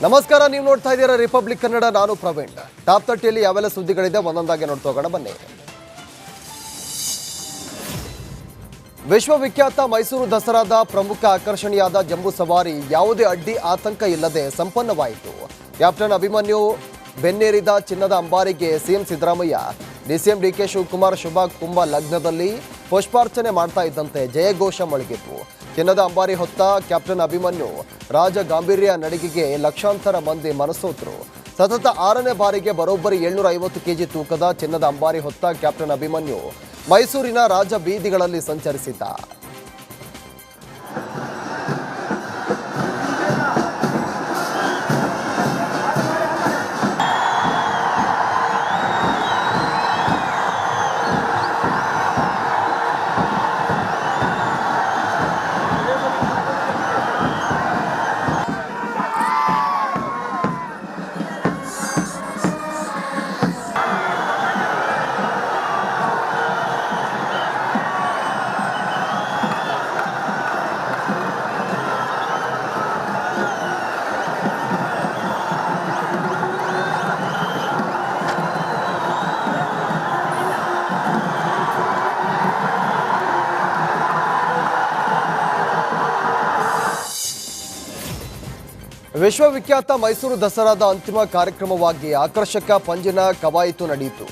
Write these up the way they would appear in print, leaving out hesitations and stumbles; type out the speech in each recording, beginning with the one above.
ನಮಸ್ಕಾರ, ನೀವು ನೋಡ್ತಾ ಇದ್ದೀರಾ ರಿಪಬ್ಲಿಕ್ ಕನ್ನಡ. ನಾನು ಪ್ರವೀಣ್. ಟಾಪ್ 30ಯಲ್ಲಿ ಯಾವೆಲ್ಲ ಸುದ್ದಿಗಳಿದೆ ಒಂದೊಂದಾಗಿ ನೋಡ್ತಾ ಹೋಗೋಣ ಬನ್ನಿ. ವಿಶ್ವವಿಖ್ಯಾತ ಮೈಸೂರು ದಸರಾದ ಪ್ರಮುಖ ಆಕರ್ಷಣೆಯಾದ ಜಂಬೂ ಸವಾರಿ ಯಾವುದೇ ಅಡ್ಡಿ ಆತಂಕ ಇಲ್ಲದೆ ಸಂಪನ್ನವಾಯಿತು. ಕ್ಯಾಪ್ಟನ್ ಅಭಿಮನ್ಯು ಬೆನ್ನೇರಿದ ಚಿನ್ನದ ಅಂಬಾರಿಗೆ ಸಿಎಂ ಸಿದ್ದರಾಮಯ್ಯ, ಡಿಸಿಎಂ ಡಿಕೆ ಶಿವಕುಮಾರ್ ಶುಭ ಕುಂಭ ಲಗ್ನದಲ್ಲಿ ಪುಷ್ಪಾರ್ಚನೆ ಮಾಡ್ತಾ ಇದ್ದಂತೆ ಜಯಘೋಷ ಮೊಳಗಿತು. ಚಿನ್ನದ ಅಂಬಾರಿ ಹೊತ್ತ ಕ್ಯಾಪ್ಟನ್ ಅಭಿಮನ್ಯು ರಾಜ ಗಾಂಭೀರ್ಯ ನಡಿಗೆಗೆ ಲಕ್ಷಾಂತರ ಮಂದಿ ಮನಸೋತರು. ಸತತ 6ನೇ ಬಾರಿಗೆ ಬರೋಬ್ಬರಿ 750 ಕೆಜಿ ತೂಕದ ಚಿನ್ನದ ಅಂಬಾರಿ ಹೊತ್ತ ಕ್ಯಾಪ್ಟನ್ ಅಭಿಮನ್ಯು ಮೈಸೂರಿನ ರಾಜ ಬೀದಿಗಳಲ್ಲಿ ಸಂಚರಿಸಿದ್ದ. ವಿಶ್ವವಿಖ್ಯಾತ ಮೈಸೂರು ದಸರಾದ ಅಂತಿಮ ಕಾರ್ಯಕ್ರಮವಾಗಿ ಆಕರ್ಷಕ ಪಂಜಿನ ಕವಾಯಿತು ನಡೆಯಿತು.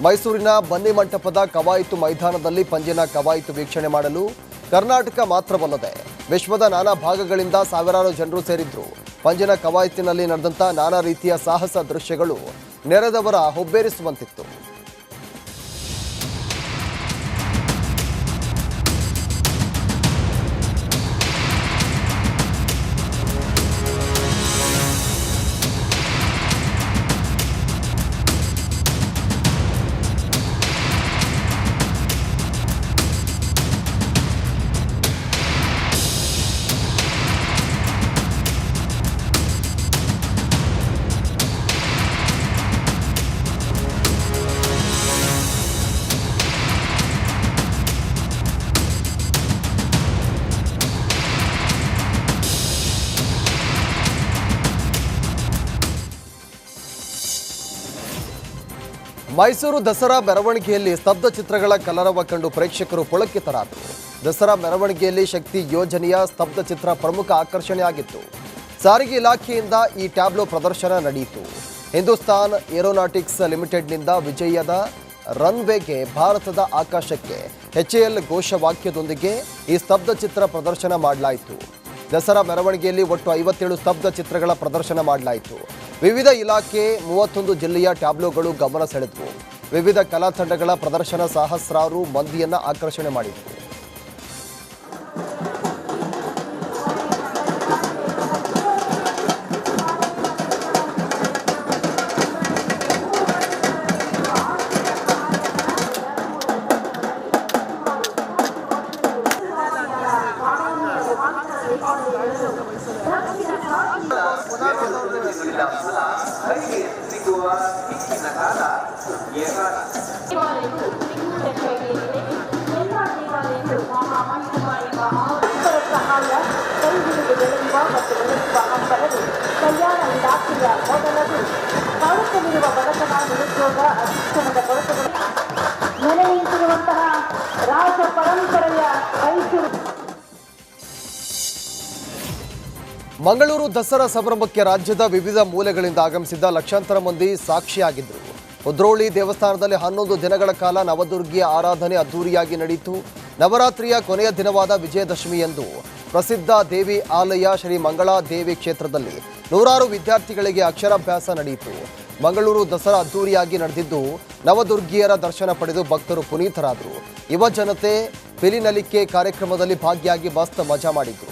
ಮೈಸೂರಿನ ಬನ್ನಿಮಂಟಪದ ಕವಾಯಿತು ಮೈದಾನದಲ್ಲಿ ಪಂಜಿನ ಕವಾಯಿತು ವೀಕ್ಷಣೆ ಮಾಡಲು ಕರ್ನಾಟಕ ಮಾತ್ರವಲ್ಲದೆ ವಿಶ್ವದ ನಾನಾ ಭಾಗಗಳಿಂದ ಸಾವಿರಾರು ಜನರು ಸೇರಿದ್ರು. ಪಂಜಿನ ಕವಾಯಿತಿನಲ್ಲಿ ನಡೆದಂಥ ನಾನಾ ರೀತಿಯ ಸಾಹಸ ದೃಶ್ಯಗಳು ನೆರೆದವರ ಹುಬ್ಬೇರಿಸುವಂತಿತ್ತು. ಮೈಸೂರು ದಸರಾ ಮೆರವಣಿಗೆಯಲ್ಲಿ ಸ್ತಬ್ಧ ಚಿತ್ರಗಳ ಕಲರವ ಕಂಡು ಪ್ರೇಕ್ಷಕರು ಪುಳಕಿತರಾದರು. ದಸರಾ ಮೆರವಣಿಗೆಯಲ್ಲಿ ಶಕ್ತಿ ಯೋಜನೆಯ ಸ್ತಬ್ಧ ಚಿತ್ರ ಪ್ರಮುಖ ಆಕರ್ಷಣೆಯಾಗಿತ್ತು. ಸಾರಿಗೆ ಇಲಾಖೆಯಿಂದ ಈ ಟ್ಯಾಬ್ಲೋ ಪ್ರದರ್ಶನ ನಡೆಯಿತು. ಹಿಂದೂಸ್ತಾನ್ ಏರೋನಾಟಿಕ್ಸ್ ಲಿಮಿಟೆಡ್ನಿಂದ ವಿಜಯದ ರನ್ವೇಗೆ ಭಾರತದ ಆಕಾಶಕ್ಕೆ HAL ಘೋಷವಾಕ್ಯದೊಂದಿಗೆ ಈ ಸ್ತಬ್ಧ ಚಿತ್ರ ಪ್ರದರ್ಶನ ಮಾಡಲಾಯಿತು. ದಸರಾ ಮೆರವಣಿಗೆಯಲ್ಲಿ ಒಟ್ಟು 57 ಸ್ತಬ್ಧ ಚಿತ್ರಗಳ ಪ್ರದರ್ಶನ ಮಾಡಲಾಯಿತು. ವಿವಿಧ ಇಲಾಖೆ 31 ಜಿಲ್ಲೆಯ ಟ್ಯಾಬ್ಲೋಗಳು ಗಮನ ಸೆಳೆದವು. ವಿವಿಧ ಕಲಾ ತಂಡಗಳ ಪ್ರದರ್ಶನ ಸಹಸ್ರಾರು ಮಂದಿಯನ್ನ ಆಕರ್ಷಣೆ ಮಾಡಿತು. ಕಲ್ಯಾಣ ಇಲಾಖೆಯ ಮೊದಲದು ಕಾಡುತ್ತಲಿರುವ ಬಡತನ, ನಿರುದ್ಯೋಗ, ಅಧಿಕ್ಷಣದ ಕೊರತೆಗಳು ನೆಲೆ ನಿಂತಿರುವಂತಹ ರಾಜ ಪರಂಪರೆಯ ಮೈಸೂರು. ಮಂಗಳೂರು ದಸರಾ ಸಂಭ್ರಮಕ್ಕೆ ರಾಜ್ಯದ ವಿವಿಧ ಮೂಲೆಗಳಿಂದ ಆಗಮಿಸಿದ್ದ ಲಕ್ಷಾಂತರ ಮಂದಿ ಸಾಕ್ಷಿಯಾಗಿದ್ದರು. ಉದ್ರೋಳಿ ದೇವಸ್ಥಾನದಲ್ಲಿ 11 ದಿನಗಳ ಕಾಲ ನವದುರ್ಗಿಯ ಆರಾಧನೆ ಅದ್ದೂರಿಯಾಗಿ ನಡೆಯಿತು. ನವರಾತ್ರಿಯ ಕೊನೆಯ ದಿನವಾದ ವಿಜಯದಶಮಿಯಂದು ಪ್ರಸಿದ್ಧ ದೇವಿ ಆಲಯ ಶ್ರೀ ಮಂಗಳಾ ದೇವಿ ಕ್ಷೇತ್ರದಲ್ಲಿ ನೂರಾರು ವಿದ್ಯಾರ್ಥಿಗಳಿಗೆ ಅಕ್ಷರಾಭ್ಯಾಸ ನಡೆಯಿತು. ಮಂಗಳೂರು ದಸರಾ ಅದ್ದೂರಿಯಾಗಿ ನಡೆದಿದ್ದು ನವದುರ್ಗಿಯರ ದರ್ಶನ ಪಡೆದು ಭಕ್ತರು ಪುನೀತರಾದರು. ಯುವ ಜನತೆ ಪಿಲಿನಲಿಕೆ ಕಾರ್ಯಕ್ರಮದಲ್ಲಿ ಭಾಗಿಯಾಗಿ ಮಸ್ತ್ ಮಜಾ ಮಾಡಿದ್ರು.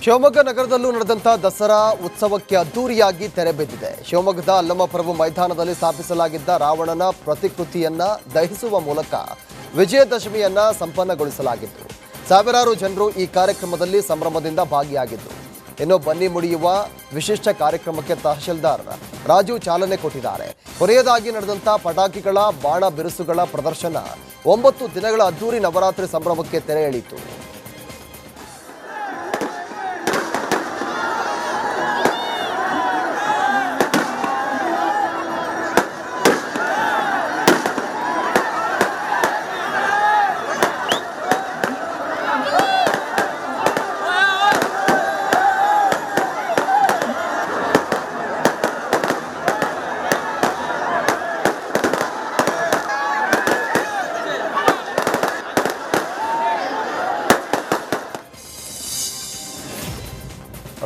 ಶಿವಮೊಗ್ಗ ನಗರದಲ್ಲೂ ನಡೆದಂಥ ದಸರಾ ಉತ್ಸವಕ್ಕೆ ಅದ್ದೂರಿಯಾಗಿ ತೆರೆ ಬಿದ್ದಿದೆ. ಶಿವಮೊಗ್ಗದ ಅಲ್ಲಮಪ್ರಭು ಮೈದಾನದಲ್ಲಿ ಸ್ಥಾಪಿಸಲಾಗಿದ್ದ ರಾವಣನ ಪ್ರತಿಕೃತಿಯನ್ನ ದಹಿಸುವ ಮೂಲಕ ವಿಜಯದಶಮಿಯನ್ನ ಸಂಪನ್ನಗೊಳಿಸಲಾಗಿತ್ತು. ಸಾವಿರಾರು ಜನರು ಈ ಕಾರ್ಯಕ್ರಮದಲ್ಲಿ ಸಂಭ್ರಮದಿಂದ ಭಾಗಿಯಾಗಿದ್ದರು. ಇನ್ನು ಬನ್ನಿ ಮುಡಿಯುವ ವಿಶಿಷ್ಟ ಕಾರ್ಯಕ್ರಮಕ್ಕೆ ತಹಶೀಲ್ದಾರ್ ರಾಜು ಚಾಲನೆ ಕೊಟ್ಟಿದ್ದಾರೆ. ಕೊನೆಯದಾಗಿ ನಡೆದಂಥ ಪಟಾಕಿಗಳ ಬಾಣ ಬಿರುಸುಗಳ ಪ್ರದರ್ಶನ 9 ದಿನಗಳ ಅದ್ದೂರಿ ನವರಾತ್ರಿ ಸಂಭ್ರಮಕ್ಕೆ ತೆರೆ ಎಳೆಯಿತು.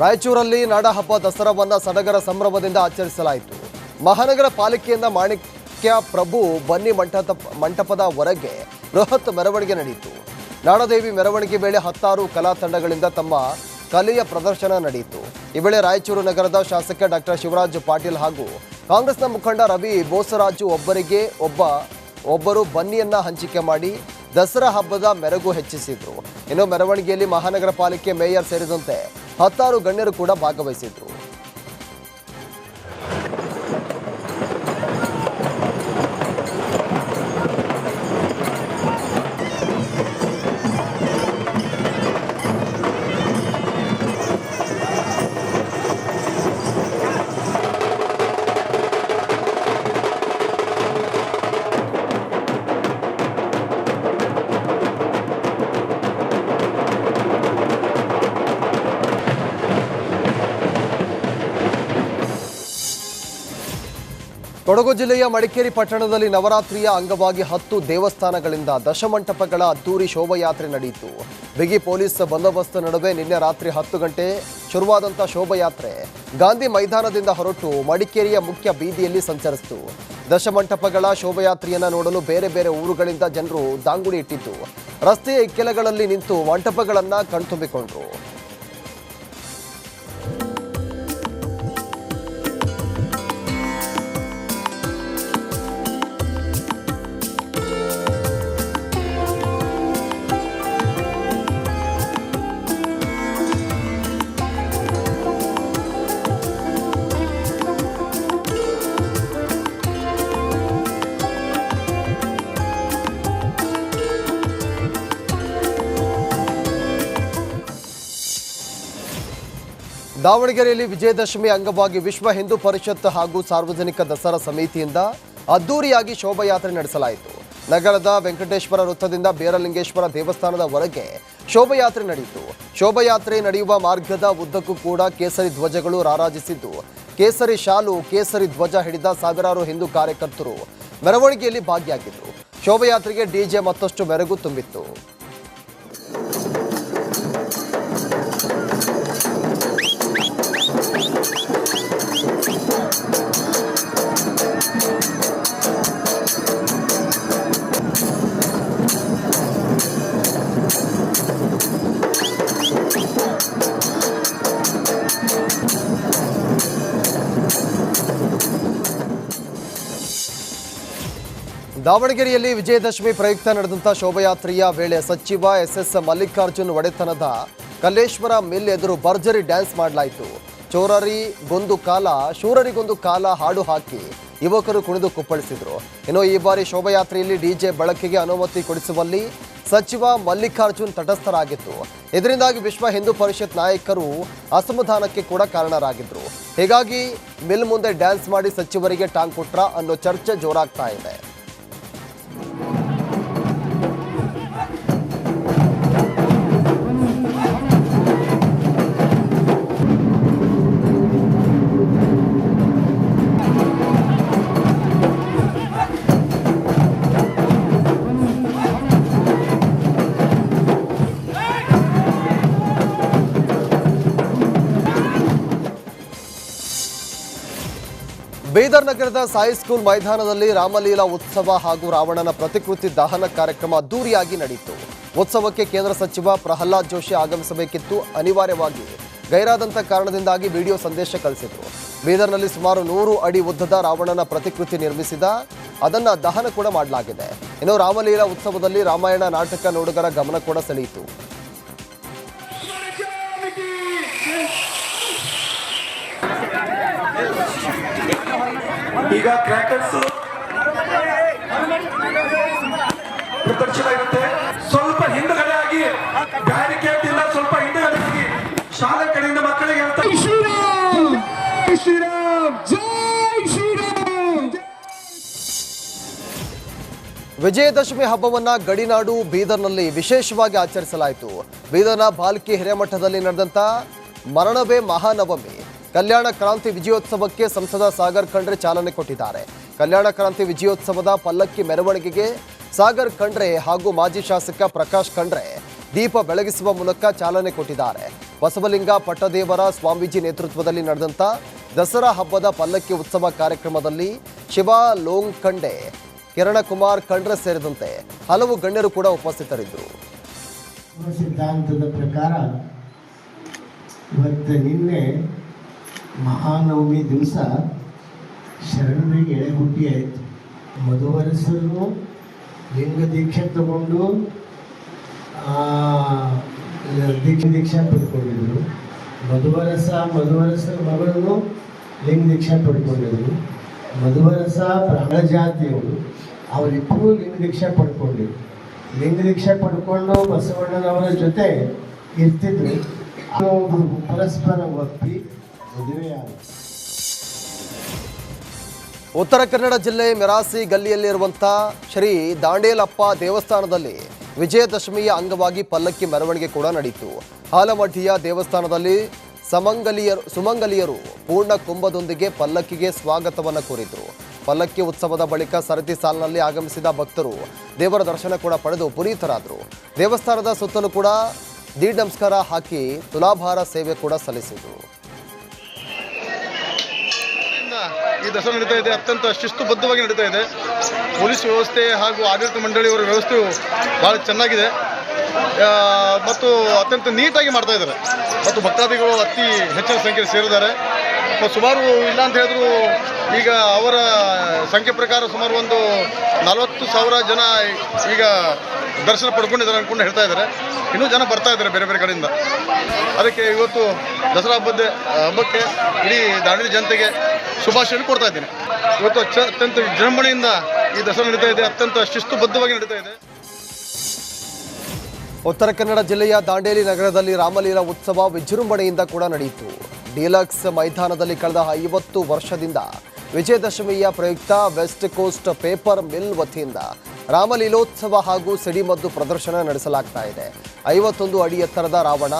ರಾಯಚೂರಲ್ಲಿ ನಾಡಹಬ್ಬ ದಸರಾವನ್ನ ಸಡಗರ ಸಂಭ್ರಮದಿಂದ ಆಚರಿಸಲಾಯಿತು. ಮಹಾನಗರ ಪಾಲಿಕೆಯಿಂದ ಮಾಣಿಕ್ಯ ಪ್ರಭು ಬನ್ನಿ ಮಂಟಪದ ಹೊರಗೆ ಬೃಹತ್ ಮೆರವಣಿಗೆ ನಡೆಯಿತು. ನಾಡದೇವಿ ಮೆರವಣಿಗೆ ವೇಳೆ 10 ಕಲಾ ತಂಡಗಳಿಂದ ತಮ್ಮ ಕಲೆಯ ಪ್ರದರ್ಶನ ನಡೆಯಿತು. ಈ ವೇಳೆ ರಾಯಚೂರು ನಗರದ ಶಾಸಕ ಡಾಕ್ಟರ್ ಶಿವರಾಜ್ ಪಾಟೀಲ್ ಹಾಗೂ ಕಾಂಗ್ರೆಸ್ನ ಮುಖಂಡ ರವಿ ಬೋಸರಾಜು ಒಬ್ಬರು ಬನ್ನಿಯನ್ನ ಹಂಚಿಕೆ ಮಾಡಿ ದಸರಾ ಹಬ್ಬದ ಮೆರುಗು ಹೆಚ್ಚಿಸಿದ್ರು. ಇನ್ನು ಮೆರವಣಿಗೆಯಲ್ಲಿ ಮಹಾನಗರ ಪಾಲಿಕೆ ಮೇಯರ್ ಸೇರಿದಂತೆ 10 ಗಣ್ಯರು ಕೂಡ ಭಾಗವಹಿಸಿದ್ರು. ಕೊಡಗು ಜಿಲ್ಲೆಯ ಮಡಿಕೇರಿ ಪಟ್ಟಣದಲ್ಲಿ ನವರಾತ್ರಿಯ ಅಂಗವಾಗಿ 10 ದೇವಸ್ಥಾನಗಳಿಂದ ದಶಮಂಟಪಗಳ ಅದ್ದೂರಿ ಶೋಭಾಯಾತ್ರೆ ನಡೆಯಿತು. ಬಿಗಿ ಪೊಲೀಸ್ ಬಂದೋಬಸ್ತ್ ನಡುವೆ ನಿನ್ನೆ ರಾತ್ರಿ 10 ಗಂಟೆ ಶುರುವಾದಂಥ ಶೋಭಾಯಾತ್ರೆ ಗಾಂಧಿ ಮೈದಾನದಿಂದ ಹೊರಟು ಮಡಿಕೇರಿಯ ಮುಖ್ಯ ಬೀದಿಯಲ್ಲಿ ಸಂಚರಿಸಿತು. ದಶಮಂಟಪಗಳ ಶೋಭಾಯಾತ್ರೆಯನ್ನು ನೋಡಲು ಬೇರೆ ಬೇರೆ ಊರುಗಳಿಂದ ಜನರು ದಾಂಗುಡಿ ಇಟ್ಟಿದ್ದು ರಸ್ತೆಯ ಇಕ್ಕೆಲಗಳಲ್ಲಿ ನಿಂತು ಮಂಟಪಗಳನ್ನು ಕಣ್ತುಂಬಿಕೊಂಡರು. ದಾವಣಗೆರೆಯಲ್ಲಿ ವಿಜಯದಶಮಿ ಅಂಗವಾಗಿ ವಿಶ್ವ ಹಿಂದೂ ಪರಿಷತ್ ಹಾಗೂ ಸಾರ್ವಜನಿಕ ದಸರಾ ಸಮಿತಿಯಿಂದ ಅದ್ದೂರಿಯಾಗಿ ಶೋಭಾಯಾತ್ರೆ ನಡೆಸಲಾಯಿತು. ನಗರದ ವೆಂಕಟೇಶ್ವರ ವೃತ್ತದಿಂದ ಬೀರಲಿಂಗೇಶ್ವರ ದೇವಸ್ಥಾನದವರೆಗೆ ಶೋಭಾಯಾತ್ರೆ ನಡೆಯಿತು. ಶೋಭಾಯಾತ್ರೆ ನಡೆಯುವ ಮಾರ್ಗದ ಉದ್ದಕ್ಕೂ ಕೂಡ ಕೇಸರಿ ಧ್ವಜಗಳು ರಾರಾಜಿಸಿದ್ದು ಕೇಸರಿ ಶಾಲು ಕೇಸರಿ ಧ್ವಜ ಹಿಡಿದ ಸಾವಿರಾರು ಹಿಂದೂ ಕಾರ್ಯಕರ್ತರು ಮೆರವಣಿಗೆಯಲ್ಲಿ ಭಾಗಿಯಾಗಿದ್ದರು. ಶೋಭಾಯಾತ್ರೆಗೆ ಡಿಜೆ ಮತ್ತಷ್ಟು ಮೆರುಗು ತುಂಬಿತ್ತು. ದಾವಣಗೆರೆಯಲ್ಲಿ ವಿಜಯದಶಮಿ ಪ್ರಯುಕ್ತ ನಡೆದಂಥ ಶೋಭಾಯಾತ್ರೆಯ ವೇಳೆ ಸಚಿವ ಎಸ್ ಮಲ್ಲಿಕಾರ್ಜುನ್ ಒಡೆತನದ ಕಲ್ಲೇಶ್ವರ ಮಿಲ್ ಎದುರು ಭರ್ಜರಿ ಡ್ಯಾನ್ಸ್ ಮಾಡಲಾಯಿತು. ಶೂರರಿಗೊಂದು ಕಾಲ ಹಾಡು ಹಾಕಿ ಯುವಕರು ಕುಣಿದು ಕುಪ್ಪಳಿಸಿದರು. ಇನ್ನು ಈ ಬಾರಿ ಶೋಭಾಯಾತ್ರೆಯಲ್ಲಿ ಡಿಜೆ ಬಳಕೆಗೆ ಅನುಮತಿ ಕೊಡಿಸುವಲ್ಲಿ ಸಚಿವ ಮಲ್ಲಿಕಾರ್ಜುನ್ ತಟಸ್ಥರಾಗಿತ್ತು. ಇದರಿಂದಾಗಿ ವಿಶ್ವ ಹಿಂದೂ ಪರಿಷತ್ ನಾಯಕರು ಅಸಮಾಧಾನಕ್ಕೆ ಕೂಡ ಕಾರಣರಾಗಿದ್ದರು. ಹೀಗಾಗಿ ಮಿಲ್ ಮುಂದೆ ಡ್ಯಾನ್ಸ್ ಮಾಡಿ ಸಚಿವರಿಗೆ ಟಾಂಗ್ ಕೊಟ್ರ ಅನ್ನೋ ಚರ್ಚೆ ಜೋರಾಗ್ತಾ ಇದೆ. ಬೀದರ್ ನಗರದ ಸಾಯಿ ಸ್ಕೂಲ್ ಮೈದಾನದಲ್ಲಿ ರಾಮಲೀಲಾ ಉತ್ಸವ ಹಾಗೂ ರಾವಣನ ಪ್ರತಿಕೃತಿ ದಹನ ಕಾರ್ಯಕ್ರಮ ಅದ್ದೂರಿಯಾಗಿ ನಡೆಯಿತು. ಉತ್ಸವಕ್ಕೆ ಕೇಂದ್ರ ಸಚಿವ ಪ್ರಹ್ಲಾದ್ ಜೋಶಿ ಆಗಮಿಸಬೇಕಿತ್ತು. ಅನಿವಾರ್ಯವಾಗಿ ಗೈರಾದಂಥ ಕಾರಣದಿಂದಾಗಿ ವಿಡಿಯೋ ಸಂದೇಶ ಕಳಿಸಿದ್ರು. ಬೀದರ್ನಲ್ಲಿ ಸುಮಾರು 100 ಅಡಿ ಉದ್ದದ ರಾವಣನ ಪ್ರತಿಕೃತಿ ನಿರ್ಮಿಸಿದ ಅದನ್ನು ದಹನ ಕೂಡ ಮಾಡಲಾಗಿದೆ. ಇನ್ನು ರಾಮಲೀಲಾ ಉತ್ಸವದಲ್ಲಿ ರಾಮಾಯಣ ನಾಟಕ ನೋಡುಗರ ಗಮನ ಕೂಡ ಸೆಳೆಯಿತು. ಈಗ ಕ್ರ್ಯಾಕರ್ಸ್ ಪ್ರದರ್ಶನ ಇರುತ್ತೆ. ಸ್ವಲ್ಪ ಹಿಂದುಗಡೆ ಆಗಿ ಬ್ಯಾರಿಕೇಡ್ ಇಂದ ಸ್ವಲ್ಪ ಹಿಂದುಗಡೆ ಆಗಿ ಶಾಲೆ ಕಡೆಯಿಂದ ಮಕ್ಕಳಿಗೆ ಹೇಳ್ತಾರೆ ಶ್ರೀರಾಮ್ ಶ್ರೀರಾಮ್ ಜೈ ಶ್ರೀರಾಮ್. ವಿಜಯದಶಮಿ ಹಬ್ಬವನ್ನ ಗಡಿನಾಡು ಬೀದರ್ನಲ್ಲಿ ವಿಶೇಷವಾಗಿ ಆಚರಿಸಲಾಯಿತು. ಬೀದರ್ನ ಬಾಲ್ಕಿ ಹಿರೇಮಠದಲ್ಲಿ ನಡೆದಂಥ ಮರಣವೇ ಮಹಾನವಮಿ ಕಲ್ಯಾಣ ಕ್ರಾಂತಿ ವಿಜಯೋತ್ಸವಕ್ಕೆ ಸಂಸದ ಸಾಗರ್ ಖಂಡ್ರೆ ಚಾಲನೆ ಕೊಟ್ಟಿದ್ದಾರೆ. ಕಲ್ಯಾಣ ಕ್ರಾಂತಿ ವಿಜಯೋತ್ಸವದ ಪಲ್ಲಕ್ಕಿ ಮೆರವಣಿಗೆಗೆ ಸಾಗರ್ ಖಂಡ್ರೆ ಹಾಗೂ ಮಾಜಿ ಶಾಸಕ ಪ್ರಕಾಶ್ ಖಂಡ್ರೆ ದೀಪ ಬೆಳಗಿಸುವ ಮೂಲಕ ಚಾಲನೆ ಕೊಟ್ಟಿದ್ದಾರೆ. ಬಸವಲಿಂಗ ಪಟ್ಟದೇವರ ಸ್ವಾಮೀಜಿ ನೇತೃತ್ವದಲ್ಲಿ ನಡೆದಂಥ ದಸರಾ ಹಬ್ಬದ ಪಲ್ಲಕ್ಕಿ ಉತ್ಸವ ಕಾರ್ಯಕ್ರಮದಲ್ಲಿ ಶಿವ ಲೋಂಗ್ಕಂಡೆ, ಕಿರಣಕುಮಾರ್ ಖಂಡ್ರೆ ಸೇರಿದಂತೆ ಹಲವು ಗಣ್ಯರು ಕೂಡ ಉಪಸ್ಥಿತರಿದ್ದರು. ಸಿದ್ಧಾಂತದ ಪ್ರಕಾರ ಇವತ್ತು ನಿನ್ನೆ ಮಹಾನವಮಿ ದಿವಸ ಶರಣರಿಗೆ ಎಳೆಹುಟ್ಟಿ ಆಯಿತು. ಮಧುವರಸರು ಲಿಂಗ ದೀಕ್ಷೆ ತಗೊಂಡು ದೀಕ್ಷೆ ಪಡ್ಕೊಂಡಿದ್ರು. ಮಧುವರಸರ ಮಗಳನ್ನು ಲಿಂಗ ದೀಕ್ಷೆ ಪಡ್ಕೊಂಡಿದ್ರು. ಮಧುವರಸ ಬ್ರಾಹ್ಮಣ ಜಾತಿಯವರು, ಅವರಿಬ್ಬರು ಲಿಂಗ ದೀಕ್ಷೆ ಪಡ್ಕೊಂಡಿದ್ರು. ಲಿಂಗ ದೀಕ್ಷೆ ಪಡ್ಕೊಂಡು ಬಸವಣ್ಣನವರ ಜೊತೆ ಇರ್ತಿದ್ರು. ಪರಸ್ಪರ ಒಪ್ಪಿ ಮದುವೆಯಾದ. ಉತ್ತರ ಕನ್ನಡ ಜಿಲ್ಲೆ ಮಿರಾಸಿ ಗಲ್ಲಿಯಲ್ಲಿರುವಂಥ ಶ್ರೀ ದಾಂಡೇಲಪ್ಪ ದೇವಸ್ಥಾನದಲ್ಲಿ ವಿಜಯದಶಮಿಯ ಅಂಗವಾಗಿ ಪಲ್ಲಕ್ಕಿ ಮೆರವಣಿಗೆ ಕೂಡ ನಡೆಯಿತು. ಹಾಲಮಠಿಯ ದೇವಸ್ಥಾನದಲ್ಲಿ ಸುಮಂಗಲಿಯರು ಪೂರ್ಣ ಕುಂಭದೊಂದಿಗೆ ಪಲ್ಲಕ್ಕಿಗೆ ಸ್ವಾಗತವನ್ನು ಕೋರಿದರು. ಪಲ್ಲಕ್ಕಿ ಉತ್ಸವದ ಬಳಿಕ ಸರತಿ ಸಾಲಿನಲ್ಲಿ ಆಗಮಿಸಿದ ಭಕ್ತರು ದೇವರ ದರ್ಶನ ಕೂಡ ಪಡೆದು ಪುನೀತರಾದರು. ದೇವಸ್ಥಾನದ ಸುತ್ತಲೂ ಕೂಡ ದೀಡ್ ನಮಸ್ಕಾರ ಹಾಕಿ ತುಲಾಭಾರ ಸೇವೆ ಕೂಡ ಸಲ್ಲಿಸಿದರು. ಈ ದಸರಾ ನಡೀತಾ ಇದೆ, ಅತ್ಯಂತ ಶಿಸ್ತುಬದ್ಧವಾಗಿ ನಡೀತಾ ಇದೆ. ಪೊಲೀಸ್ ವ್ಯವಸ್ಥೆ ಹಾಗೂ ಆಡಳಿತ ಮಂಡಳಿಯವರ ವ್ಯವಸ್ಥೆಯು ಭಾಳ ಚೆನ್ನಾಗಿದೆ ಮತ್ತು ಅತ್ಯಂತ ನೀಟಾಗಿ ಮಾಡ್ತಾ ಇದ್ದಾರೆ. ಮತ್ತು ಭಕ್ತಾದಿಗಳು ಅತಿ ಹೆಚ್ಚಿನ ಸಂಖ್ಯೆಯಲ್ಲಿ ಸೇರಿದ್ದಾರೆ. ಸುಮಾರು ಇಲ್ಲ ಅಂತ ಹೇಳಿದ್ರು ಈಗ ಅವರ ಸಂಖ್ಯೆ ಪ್ರಕಾರ ಸುಮಾರು ಒಂದು 40,000 ಜನ ಈಗ ದರ್ಶನ ಪಡ್ಕೊಂಡಿದ್ದಾರೆ ಅಂದ್ಕೊಂಡು ಹೇಳ್ತಾ ಇದ್ದಾರೆ. ಇನ್ನೂ ಜನ ಬರ್ತಾ ಇದ್ದಾರೆ ಬೇರೆ ಬೇರೆ ಕಡೆಯಿಂದ. ಅದಕ್ಕೆ ಇವತ್ತು ದಸರಾ ಹಬ್ಬಕ್ಕೆ ಇಡೀ ದಾಂಡೇಲಿ ಜನತೆಗೆ ಶುಭಾಶಯವನ್ನು ಕೊಡ್ತಾ ಇದ್ದೇನೆ. ಇವತ್ತು ಅತ್ಯಂತ ವಿಜೃಂಭಣೆಯಿಂದ ಈ ದಸರಾ ನಡೀತಾ ಇದೆ, ಅತ್ಯಂತ ಶಿಸ್ತುಬದ್ಧವಾಗಿ ನಡೀತಾ ಇದೆ. ಉತ್ತರ ಕನ್ನಡ ಜಿಲ್ಲೆಯ ದಾಂಡೇಲಿ ನಗರದಲ್ಲಿ ರಾಮಲೀಲಾ ಉತ್ಸವ ವಿಜೃಂಭಣೆಯಿಂದ ಕೂಡ ನಡೆಯಿತು. ಡಿಲಕ್ಸ್ ಮೈದಾನದಲ್ಲಿ ಕಳೆದ 50 ವರ್ಷದಿಂದ ವಿಜಯದಶಮಿಯ ಪ್ರಯುಕ್ತ ವೆಸ್ಟ್ ಕೋಸ್ಟ್ ಪೇಪರ್ ಮಿಲ್ ವತಿಯಿಂದ ರಾಮಲೀಲೋತ್ಸವ ಹಾಗೂ ಸಿಡಿಮದ್ದು ಪ್ರದರ್ಶನ ನಡೆಸಲಾಗ್ತಾ ಇದೆ. 51 ಅಡಿ ಎತ್ತರದ ರಾವಣ,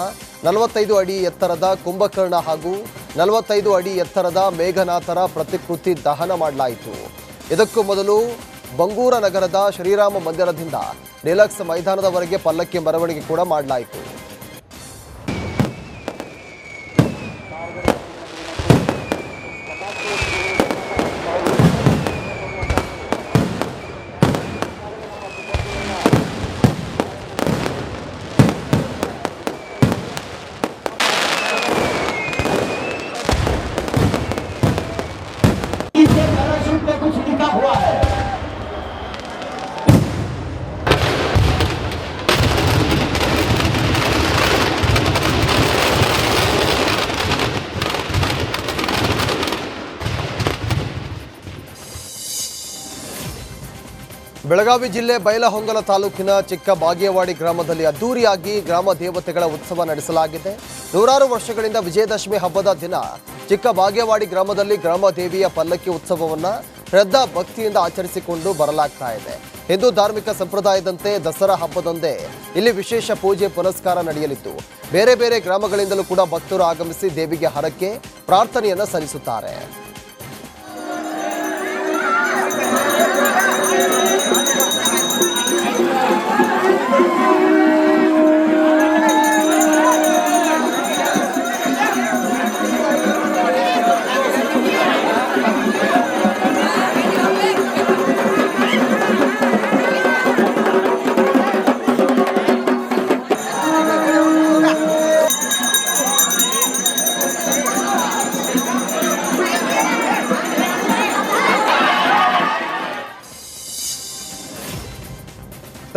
45 ಅಡಿ ಎತ್ತರದ ಕುಂಭಕರ್ಣ ಹಾಗೂ 45 ಅಡಿ ಎತ್ತರದ ಮೇಘನಾಥರ ಪ್ರತಿಕೃತಿ ದಹನ ಮಾಡಲಾಯಿತು. ಇದಕ್ಕೂ ಮೊದಲು ಬಂಗೂರ ನಗರದ ಶ್ರೀರಾಮ ಮಂದಿರದಿಂದ ಡಿಲಕ್ಸ್ ಮೈದಾನದವರೆಗೆ ಪಲ್ಲಕ್ಕಿ ಮೆರವಣಿಗೆ ಕೂಡ ಮಾಡಲಾಯಿತು. कुछ लिखा हुआ है। ಬೆಳಗಾವಿ ಜಿಲ್ಲೆ ಬೈಲಹೊಂಗಲ ತಾಲೂಕಿನ ಚಿಕ್ಕ ಬಾಗೇವಾಡಿ ಗ್ರಾಮದಲ್ಲಿ ಅದ್ದೂರಿಯಾಗಿ ಗ್ರಾಮ ದೇವತೆಗಳ ಉತ್ಸವ ನಡೆಸಲಾಗಿದೆ. ನೂರಾರು ವರ್ಷಗಳಿಂದ ವಿಜಯದಶಮಿ ಹಬ್ಬದ ದಿನ ಚಿಕ್ಕ ಬಾಗೇವಾಡಿ ಗ್ರಾಮದಲ್ಲಿ ಗ್ರಾಮ ದೇವಿಯ ಪಲ್ಲಕ್ಕಿ ಉತ್ಸವವನ್ನು ಶ್ರದ್ಧಾ ಭಕ್ತಿಯಿಂದ ಆಚರಿಸಿಕೊಂಡು ಬರಲಾಗ್ತಾ ಇದೆ. ಹಿಂದೂ ಧಾರ್ಮಿಕ ಸಂಪ್ರದಾಯದಂತೆ ದಸರಾ ಹಬ್ಬದಂದೇ ಇಲ್ಲಿ ವಿಶೇಷ ಪೂಜೆ ಪುನಸ್ಕಾರ ನಡೆಯಲಿದ್ದು ಬೇರೆ ಬೇರೆ ಗ್ರಾಮಗಳಿಂದಲೂ ಕೂಡ ಭಕ್ತರು ಆಗಮಿಸಿ ದೇವಿಗೆ ಹರಕೆ ಪ್ರಾರ್ಥನೆಯನ್ನು ಸಲ್ಲಿಸುತ್ತಾರೆ.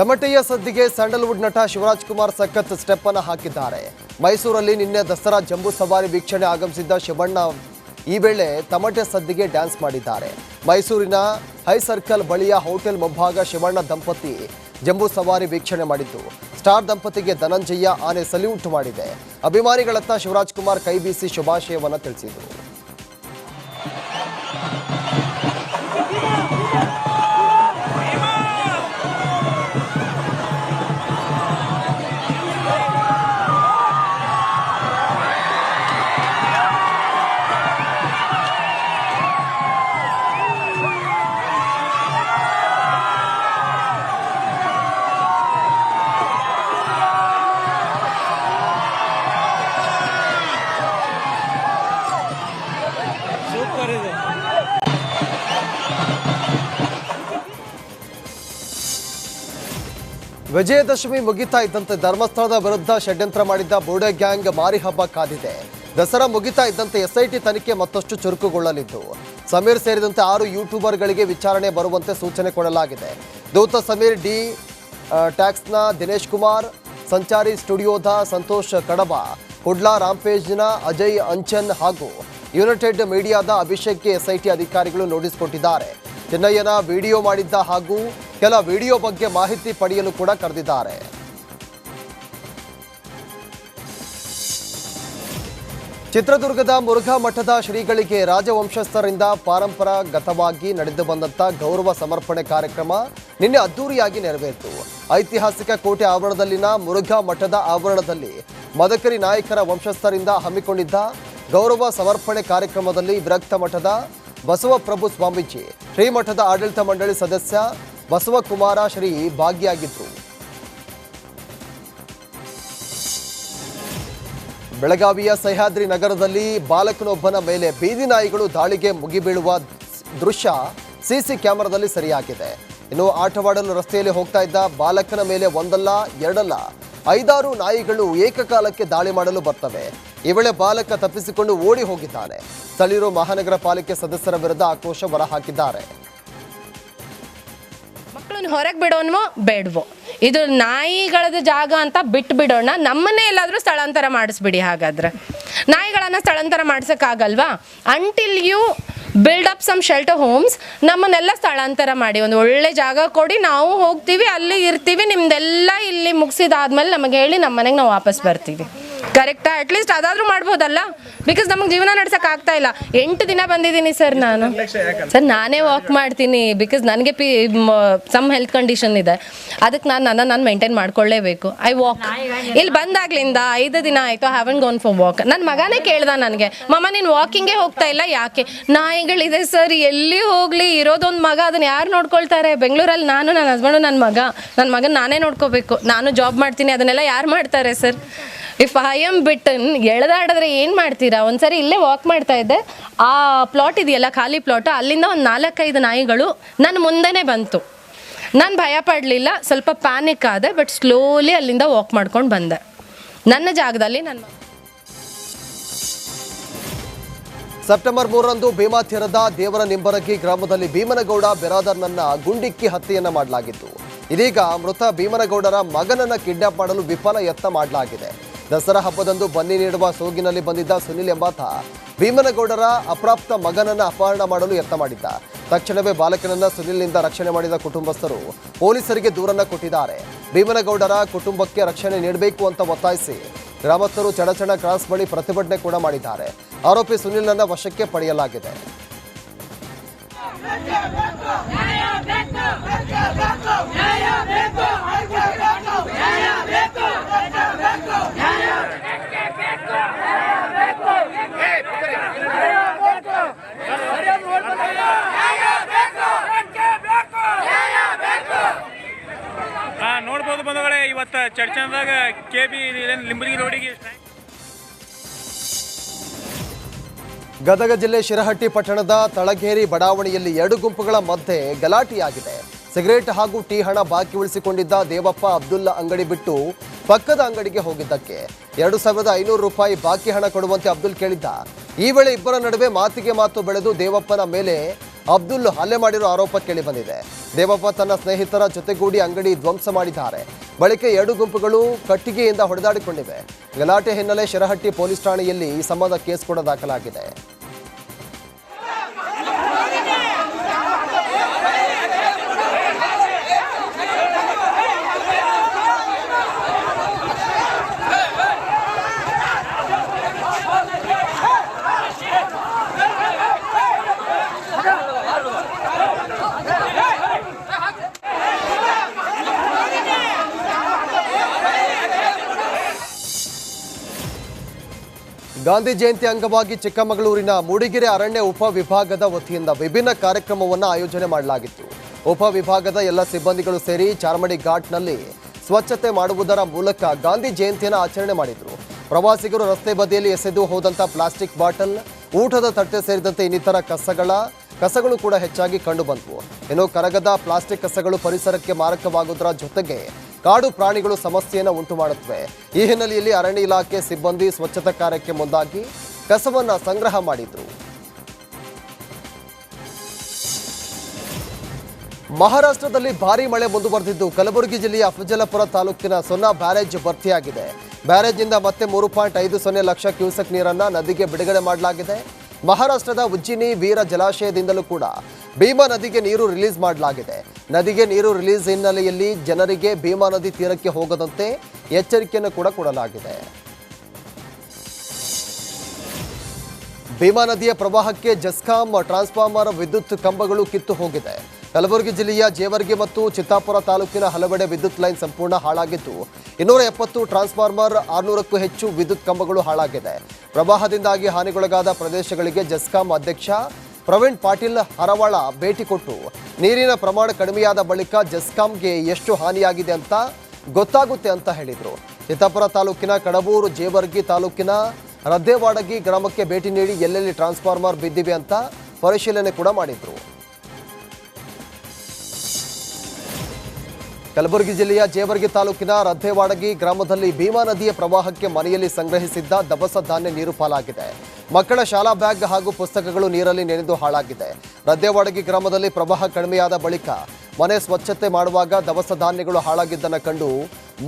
ತಮಟೆಯ ಸದ್ದಿಗೆ ಸ್ಯಾಂಡಲ್ವುಡ್ ನಟ ಶಿವರಾಜ್ ಕುಮಾರ್ ಸಖತ್ ಸ್ಟೆಪ್ ಅನ್ನು ಹಾಕಿದ್ದಾರೆ. ಮೈಸೂರಲ್ಲಿ ನಿನ್ನೆ ದಸರಾ ಜಂಬೂ ಸವಾರಿ ವೀಕ್ಷಣೆ ಆಗಮಿಸಿದ್ದ ಶಿವಣ್ಣ ಈ ವೇಳೆ ತಮಟೆ ಸದ್ದಿಗೆ ಡ್ಯಾನ್ಸ್ ಮಾಡಿದ್ದಾರೆ. ಮೈಸೂರಿನ ಹೈ ಸರ್ಕಲ್ ಬಳಿಯ ಹೋಟೆಲ್ ಮುಂಭಾಗ ಶಿವಣ್ಣ ದಂಪತಿ ಜಂಬೂ ಸವಾರಿ ವೀಕ್ಷಣೆ ಮಾಡಿದ್ದು, ಸ್ಟಾರ್ ದಂಪತಿಗೆ ಧನಂಜಯ ಆನೆ ಸಲ್ಯೂಟ್ ಮಾಡಿದೆ. ಅಭಿಮಾನಿಗಳತ್ತ ಶಿವರಾಜ್ ಕುಮಾರ್ ಕೈ ಬೀಸಿ ಶುಭಾಶಯವನ್ನು ತಿಳಿಸಿದರು. ವಿಜಯದಶಮಿ ಮುಗಿತಾ ಇದ್ದಂತೆ ಧರ್ಮಸ್ಥಳದ ವಿರುದ್ಧ ಷಡ್ಯಂತ್ರ ಮಾಡಿದ್ದ ಬೋಡೆ ಗ್ಯಾಂಗ್ ಮಾರಿ ಹಬ್ಬ ಕಾದಿದೆ. ದಸರಾ ಮುಗಿತಾ ಇದ್ದಂತೆ ಎಸ್ಐಟಿ ತನಿಖೆ ಮತ್ತಷ್ಟು ಚುರುಕುಗೊಳ್ಳಲಿದ್ದು, ಸಮೀರ್ ಸೇರಿದಂತೆ 6 ಯೂಟ್ಯೂಬರ್ಗಳಿಗೆ ವಿಚಾರಣೆ ಬರುವಂತೆ ಸೂಚನೆ ಕೊಡಲಾಗಿದೆ. ದೂತ ಸಮೀರ್, ಡಿ ಟ್ಯಾಕ್ಸ್ನ ದಿನೇಶ್ ಕುಮಾರ್, ಸಂಚಾರಿ ಸ್ಟುಡಿಯೋದ ಸಂತೋಷ್ ಕಡಬ, ಕುಡ್ಲಾ ರಾಂಪೇಜ್ನ ಅಜಯ್ ಅಂಚನ್ ಹಾಗೂ ಯುನೈಟೆಡ್ ಮೀಡಿಯಾದ ಅಭಿಷೇಕ್ಗೆ ಎಸ್ಐಟಿ ಅಧಿಕಾರಿಗಳು ನೋಟಿಸ್ ಕೊಟ್ಟಿದ್ದಾರೆ. ಚೆನ್ನಯ್ಯನ ವಿಡಿಯೋ ಮಾಡಿದ್ದ ಹಾಗೂ ಕೆಲ ವಿಡಿಯೋ ಬಗ್ಗೆ ಮಾಹಿತಿ ಪಡೆಯಲು ಕೂಡ ಕರೆದಿದ್ದಾರೆ. ಚಿತ್ರದುರ್ಗದ ಮುರುಘಾ ಮಠದ ಶ್ರೀಗಳಿಗೆ ರಾಜವಂಶಸ್ಥರಿಂದ ಪರಂಪರಾಗತವಾಗಿ ನಡೆದು ಬಂದಂಥ ಗೌರವ ಸಮರ್ಪಣೆ ಕಾರ್ಯಕ್ರಮ ನಿನ್ನೆ ಅದ್ದೂರಿಯಾಗಿ ನೆರವೇರಿತು. ಐತಿಹಾಸಿಕ ಕೋಟೆ ಆವರಣದಲ್ಲಿನ ಮುರುಘಾ ಮಠದ ಆವರಣದಲ್ಲಿ ಮದಕರಿ ನಾಯಕರ ವಂಶಸ್ಥರಿಂದ ಹಮ್ಮಿಕೊಂಡಿದ್ದ ಗೌರವ ಸಮರ್ಪಣೆ ಕಾರ್ಯಕ್ರಮದಲ್ಲಿ ವಿರಕ್ತ ಮಠದ ಬಸವಪ್ರಭು ಸ್ವಾಮೀಜಿ, ಶ್ರೀಮಠದ ಆಡಳಿತ ಮಂಡಳಿ ಸದಸ್ಯ ಬಸವಕುಮಾರ ಶ್ರೀ ಭಾಗಿಯಾಗಿದ್ದರು. ಬೆಳಗಾವಿಯ ಸಹ್ಯಾದ್ರಿ ನಗರದಲ್ಲಿ ಬಾಲಕನೊಬ್ಬನ ಮೇಲೆ ಬೀದಿ ನಾಯಿಗಳು ದಾಳಿಗೆ ಮುಗಿಬೀಳುವ ದೃಶ್ಯ ಸಿಸಿ ಕ್ಯಾಮೆರಾದಲ್ಲಿ ಸೆರೆಯಾಗಿದೆ. ಇನ್ನು ಆಟವಾಡಲು ರಸ್ತೆಯಲ್ಲಿ ಹೋಗ್ತಾ ಇದ್ದ ಬಾಲಕನ ಮೇಲೆ ಒಂದಲ್ಲ ಎರಡಲ್ಲ 5-6 ನಾಯಿಗಳು ಏಕಕಾಲಕ್ಕೆ ದಾಳಿ ಮಾಡಲು ಬರ್ತವೆ. ಈ ವೇಳೆ ಬಾಲಕ ತಪ್ಪಿಸಿಕೊಂಡು ಓಡಿ ಹೋಗಿದ್ದಾನೆ. ಸ್ಥಳೀಯರು ಮಹಾನಗರ ಪಾಲಿಕೆ ಸದಸ್ಯರ ವಿರುದ್ಧ ಆಕ್ರೋಶ ಹೊರಹಾಕಿದ್ದಾರೆ. ಮಕ್ಕಳನ್ನ ಹೊರಗೆ ಬಿಡೋನ್ವೋ ಬೇಡವೋ, ಇದು ನಾಯಿಗಳದ ಜಾಗ ಅಂತ ಬಿಟ್ಟು ಬಿಡೋಣ. ನಮ್ಮನ್ನೇ ಎಲ್ಲಾದರೂ ಸ್ಥಳಾಂತರ ಮಾಡಿಸ್ಬಿಡಿ. ಹಾಗಾದ್ರೆ ನಾಯಿಗಳನ್ನು ಸ್ಥಳಾಂತರ ಮಾಡ್ಸೋಕ್ಕಾಗಲ್ವಾ? Until you build up some shelter homes, ನಮ್ಮನ್ನೆಲ್ಲ ಸ್ಥಳಾಂತರ ಮಾಡಿ ಒಂದು ಒಳ್ಳೆ ಜಾಗ ಕೊಡಿ, ನಾವು ಹೋಗ್ತೀವಿ, ಅಲ್ಲಿ ಇರ್ತೀವಿ, ನಿಮ್ದೆಲ್ಲ ಇಲ್ಲಿ ಮುಗಿಸಿದಾದ್ಮೇಲೆ ನಮಗೆ ಹೇಳಿ ನಮ್ಮ ಮನೆಗೆ ನಾವು ವಾಪಸ್ ಬರ್ತೀವಿ. ಕರೆಕ್ಟಾ? ಅಟ್ಲೀಸ್ಟ್ ಅದಾದರೂ ಮಾಡ್ಬೋದಲ್ಲ. ಬಿಕಾಸ್ ನಮಗೆ ಜೀವನ ನಡ್ಸೋಕೆ ಆಗ್ತಾ ಇಲ್ಲ. 8 ದಿನ ಬಂದಿದ್ದೀನಿ ಸರ್ ನಾನು. ಸರ್ ನಾನೇ ವಾಕ್ ಮಾಡ್ತೀನಿ, ಬಿಕಾಸ್ ನನಗೆ ಸಮ್ ಹೆಲ್ತ್ ಕಂಡೀಷನ್ ಇದೆ. ಅದಕ್ಕೆ ನಾನು ಮೇಂಟೈನ್ ಮಾಡ್ಕೊಳ್ಳೇಬೇಕು. I walk. ಇಲ್ಲಿ ಬಂದಾಗ್ಲಿಂದ 5 ದಿನ ಆಯಿತು, ಹ್ಯಾವನ್ ಗೋನ್ ಫಾರ್ ವಾಕ್. ನನ್ನ ಮಗನೇ ಕೇಳ್ದ ನನಗೆ, ಮಮ್ಮ ನೀನು ವಾಕಿಂಗೇ ಹೋಗ್ತಾ ಇಲ್ಲ ಯಾಕೆ? ನಾಯಿಗಳಿದೆ ಸರ್, ಎಲ್ಲಿ ಹೋಗಲಿ, ಇರೋದೊಂದು ಮಗ, ಅದನ್ನು ಯಾರು ನೋಡ್ಕೊಳ್ತಾರೆ? ಬೆಂಗಳೂರಲ್ಲಿ ನಾನು, ನನ್ನ ಹಸ್ಬೆಂಡು, ನನ್ನ ಮಗನ ನಾನೇ ನೋಡ್ಕೋಬೇಕು. ನಾನು ಜಾಬ್ ಮಾಡ್ತೀನಿ, ಅದನ್ನೆಲ್ಲ ಯಾರು ಮಾಡ್ತಾರೆ ಸರ್? ಇಫ್ ಐ ಆಮ್ ಬಿಟ್ಟನ್ ಎಳೆದಾಡಿದ್ರೆ ಏನು ಮಾಡ್ತೀರಾ? ಒಂದ್ಸರಿ ಇಲ್ಲೇ ವಾಕ್ ಮಾಡ್ತಾ ಇದ್ದೆ, ಆ ಪ್ಲಾಟ್ ಇದೆಯಲ್ಲ, ಖಾಲಿ ಪ್ಲಾಟ್, ಅಲ್ಲಿಂದ ಒಂದು 4-5 ನಾಯಿಗಳು ನನ್ನ ಮುಂದೆನೇ ಬಂತು. ನಾನು ಭಯ ಪಡಲಿಲ್ಲ, ಸ್ವಲ್ಪ ಪ್ಯಾನಿಕ್ ಆದೆ, ಬಟ್ ಸ್ಲೋಲಿ ಅಲ್ಲಿಂದ ವಾಕ್ ಮಾಡ್ಕೊಂಡು ಬಂದೆ. ನನ್ನ ಜಾಗದಲ್ಲಿ ಸೆಪ್ಟೆಂಬರ್ 3ರಂದು ಭೀಮಾತೀರದ ದೇವರ ನಿಂಬರಗಿ ಗ್ರಾಮದಲ್ಲಿ ಭೀಮನಗೌಡ ಬೆರಾದರ್ನನ್ನ ಗುಂಡಿಕ್ಕಿ ಹತ್ಯೆಯನ್ನ ಮಾಡಲಾಗಿತ್ತು. ಇದೀಗ ಮೃತ ಭೀಮನಗೌಡರ ಮಗನನ್ನ ಕಿಡ್ನಾಪ್ ಮಾಡಲು ವಿಫಲ ಯತ್ನ ಮಾಡಲಾಗಿದೆ. ದಸರಾ ಹಬ್ಬದಂದು ಬನ್ನಿ ನೀಡುವ ಸೋಗಿನಲ್ಲಿ ಬಂದಿದ್ದ ಸುನಿಲ್ ಎಂಬಾತ ಭೀಮನಗೌಡರ ಅಪ್ರಾಪ್ತ ಮಗನನ್ನ ಅಪಹರಣ ಮಾಡಲು ಯತ್ನ ಮಾಡಿದ್ದ. ತಕ್ಷಣವೇ ಬಾಲಕನನ್ನ ಸುನಿಲ್ನಿಂದ ರಕ್ಷಣೆ ಮಾಡಿದ ಕುಟುಂಬಸ್ಥರು ಪೊಲೀಸರಿಗೆ ದೂರನ್ನ ಕೊಟ್ಟಿದ್ದಾರೆ. ಭೀಮನಗೌಡರ ಕುಟುಂಬಕ್ಕೆ ರಕ್ಷಣೆ ನೀಡಬೇಕು ಅಂತ ಒತ್ತಾಯಿಸಿ ಗ್ರಾಮಸ್ಥರು ಚಡಚಣ ಕ್ರಾಸ್ ಬಳಿ ಪ್ರತಿಭಟನೆ ಕೂಡ ಮಾಡಿದ್ದಾರೆ. ಆರೋಪಿ ಸುನಿಲ್ನನ್ನ ವಶಕ್ಕೆ ಪಡೆಯಲಾಗಿದೆ. ನೋಡ್ಬೋದು ಬಂಧುಗಳೇ, ಇವತ್ತು ಚರ್ಚನದಾಗ KB ಲಿಂಬರಗಿ ರೋಡಿಗೆ ಗದಗ ಜಿಲ್ಲೆ ಶಿರಹಟ್ಟಿ ಪಟ್ಟಣದ ತಳಗೇರಿ ಬಡಾವಣೆಯಲ್ಲಿ 2 ಗುಂಪುಗಳ ಮಧ್ಯೆ ಗಲಾಟೆಯಾಗಿದೆ. ಸಿಗರೇಟ್ ಹಾಗೂ ಟೀ ಹಣ ಬಾಕಿ ಉಳಿಸಿಕೊಂಡಿದ್ದ ದೇವಪ್ಪ ಅಬ್ದುಲ್ಲಾ ಅಂಗಡಿ ಬಿಟ್ಟು ಪಕ್ಕದ ಅಂಗಡಿಗೆ ಹೋಗಿದ್ದಕ್ಕೆ 2,500 ರೂಪಾಯಿ ಬಾಕಿ ಹಣ ಕೊಡುವಂತೆ ಅಬ್ದುಲ್ ಕೇಳಿದ್ದ. ಈ ವೇಳೆ ಇಬ್ಬರ ನಡುವೆ ಮಾತಿಗೆ ಮಾತು ಬೆಳೆದು ದೇವಪ್ಪನ ಮೇಲೆ ಅಬ್ದುಲ್ ಹಲ್ಲೆ ಮಾಡಿರೋ ಆರೋಪ ಕೇಳಿಬಂದಿದೆ. ದೇವಪ್ಪ ತನ್ನ ಸ್ನೇಹಿತರ ಜೊತೆಗೂಡಿ ಅಂಗಡಿ ಧ್ವಂಸ ಮಾಡಿದ್ದಾರೆ. ಬಳಿಕ 2 ಗುಂಪುಗಳು ಕಟ್ಟಿಗೆಯಿಂದ ಹೊಡೆದಾಡಿಕೊಂಡಿವೆ. ಗಲಾಟೆ ಹಿನ್ನೆಲೆ ಶಿರಹಟ್ಟಿ ಪೊಲೀಸ್ ಠಾಣೆಯಲ್ಲಿ ಈ ಸಂಬಂಧ ಕೇಸ್ ಕೂಡ ದಾಖಲಾಗಿದೆ. ಗಾಂಧಿ ಜಯಂತಿ ಅಂಗವಾಗಿ ಚಿಕ್ಕಮಗಳೂರಿನ ಮೂಡಿಗೆರೆ ಅರಣ್ಯ ಉಪವಿಭಾಗದ ವತಿಯಿಂದ ವಿಭಿನ್ನ ಕಾರ್ಯಕ್ರಮವನ್ನು ಆಯೋಜನೆ ಮಾಡಲಾಗಿತ್ತು. ಉಪವಿಭಾಗದ ಎಲ್ಲ ಸಿಬ್ಬಂದಿಗಳು ಸೇರಿ ಚಾರ್ಮಡಿ ಘಾಟ್ನಲ್ಲಿ ಸ್ವಚ್ಛತೆ ಮಾಡುವುದರ ಮೂಲಕ ಗಾಂಧಿ ಜಯಂತಿಯನ್ನು ಆಚರಣೆ ಮಾಡಿದರು. ಪ್ರವಾಸಿಗರು ರಸ್ತೆ ಬದಿಯಲ್ಲಿ ಎಸೆದು ಹೋದಂಥ ಪ್ಲಾಸ್ಟಿಕ್ ಬಾಟಲ್, ಊಟದ ತಟ್ಟೆ ಸೇರಿದಂತೆ ಇನ್ನಿತರ ಕಸಗಳು ಕೂಡ ಹೆಚ್ಚಾಗಿ ಕಂಡುಬಂದವು. ಇನ್ನು ಕರಗದ ಪ್ಲಾಸ್ಟಿಕ್ ಕಸಗಳು ಪರಿಸರಕ್ಕೆ ಮಾರಕವಾಗುವುದರ ಜೊತೆಗೆ ಕಾಡು ಪ್ರಾಣಿಗಳು ಸಮಸ್ಯೆಯನ್ನು ಉಂಟು ಮಾಡುತ್ತವೆ. ಈ ಹಿನ್ನೆಲೆಯಲ್ಲಿ ಅರಣ್ಯ ಇಲಾಖೆ ಸಿಬ್ಬಂದಿ ಸ್ವಚ್ಛತಾ ಕಾರ್ಯಕ್ಕೆ ಮುಂದಾಗಿ ಕಸವನ್ನು ಸಂಗ್ರಹ ಮಾಡಿದ್ರು. ಮಹಾರಾಷ್ಟ್ರದಲ್ಲಿ ಭಾರೀ ಮಳೆ ಮುಂದುವರೆದಿದ್ದು ಕಲಬುರಗಿ ಜಿಲ್ಲೆಯ ಅಫಜಲಪುರ ತಾಲೂಕಿನ ಸೊನ್ನಾ ಬ್ಯಾರೇಜ್ ಭರ್ತಿಯಾಗಿದೆ. ಬ್ಯಾರೇಜ್ನಿಂದ ಮತ್ತೆ 3.50 ಲಕ್ಷ ಕ್ಯೂಸೆಕ್ ನೀರನ್ನು ನದಿಗೆ ಬಿಡುಗಡೆ ಮಾಡಲಾಗಿದೆ. ಮಹಾರಾಷ್ಟ್ರದ ಉಜ್ಜಿನಿ ವೀರ ಜಲಾಶಯದಿಂದಲೂ ಕೂಡ ಭೀಮಾ ನದಿಗೆ ನೀರು ರಿಲೀಸ್ ಮಾಡಲಾಗಿದೆ. ನದಿಗೆ ನೀರು ರಿಲೀಸ್ ಹಿನ್ನೆಲೆಯಲ್ಲಿ ಜನರಿಗೆ ಭೀಮಾ ನದಿ ತೀರಕ್ಕೆ ಹೋಗದಂತೆ ಎಚ್ಚರಿಕೆಯನ್ನು ಕೂಡ ಕೊಡಲಾಗಿದೆ. ಭೀಮಾ ನದಿಯ ಪ್ರವಾಹಕ್ಕೆ ಜೆಸ್ಕಾಂ ಟ್ರಾನ್ಸ್ಫಾರ್ಮರ್ ವಿದ್ಯುತ್ ಕಂಬಗಳು ಕಿತ್ತು ಹೋಗಿದೆ. ಕಲಬುರಗಿ ಜಿಲ್ಲೆಯ ಜೇವರ್ಗಿ ಮತ್ತು ಚಿತ್ತಾಪುರ ತಾಲೂಕಿನ ಹಲವೆಡೆ ವಿದ್ಯುತ್ ಲೈನ್ ಸಂಪೂರ್ಣ ಹಾಳಾಗಿದ್ದು 270 ಟ್ರಾನ್ಸ್ಫಾರ್ಮರ್ 600ಕ್ಕೂ ಹೆಚ್ಚು ವಿದ್ಯುತ್ ಕಂಬಗಳು ಹಾಳಾಗಿದೆ. ಪ್ರವಾಹದಿಂದಾಗಿ ಹಾನಿಗೊಳಗಾದ ಪ್ರದೇಶಗಳಿಗೆ ಜೆಸ್ಕಾಂ ಅಧ್ಯಕ್ಷ ಪ್ರವೀಣ್ ಪಾಟೀಲ್ ಹರವಾಳ ಭೇಟಿ ಕೊಟ್ಟು ನೀರಿನ ಪ್ರಮಾಣ ಕಡಿಮೆಯಾದ ಬಳಿಕ ಜೆಸ್ಕಾಂಗೆ ಎಷ್ಟು ಹಾನಿಯಾಗಿದೆ ಅಂತ ಗೊತ್ತಾಗುತ್ತೆ ಅಂತ ಹೇಳಿದರು. ಚಿತ್ತಾಪುರ ತಾಲೂಕಿನ ಕಡಬೂರು, ಜೇವರ್ಗಿ ತಾಲೂಕಿನ ರದ್ದೇವಾಡಗಿ ಗ್ರಾಮಕ್ಕೆ ಭೇಟಿ ನೀಡಿ ಎಲ್ಲೆಲ್ಲಿ ಟ್ರಾನ್ಸ್ಫಾರ್ಮರ್ ಬಿದ್ದಿವೆ ಅಂತ ಪರಿಶೀಲನೆ ಕೂಡ ಮಾಡಿದರು. ಕಲಬುರಗಿ ಜಿಲ್ಲೆಯ ಜೇವರ್ಗಿ ತಾಲೂಕಿನ ರದ್ದೇವಾಡಗಿ ಗ್ರಾಮದಲ್ಲಿ ಭೀಮಾ ನದಿಯ ಪ್ರವಾಹಕ್ಕೆ ಮನೆಯಲ್ಲಿ ಸಂಗ್ರಹಿಸಿದ್ದ ದವಸ ಧಾನ್ಯ ನೀರು ಪಾಲಾಗಿದೆ. ಮಕ್ಕಳ ಶಾಲಾ ಬ್ಯಾಗ್ ಹಾಗೂ ಪುಸ್ತಕಗಳು ನೀರಲ್ಲಿ ನೆನೆದು ಹಾಳಾಗಿದೆ. ರದ್ದೇವಾಡಗಿ ಗ್ರಾಮದಲ್ಲಿ ಪ್ರವಾಹ ಕಡಿಮೆಯಾದ ಬಳಿಕ ಮನೆ ಸ್ವಚ್ಛತೆ ಮಾಡುವಾಗ ದವಸ ಧಾನ್ಯಗಳು ಹಾಳಾಗಿದ್ದನ್ನು ಕಂಡು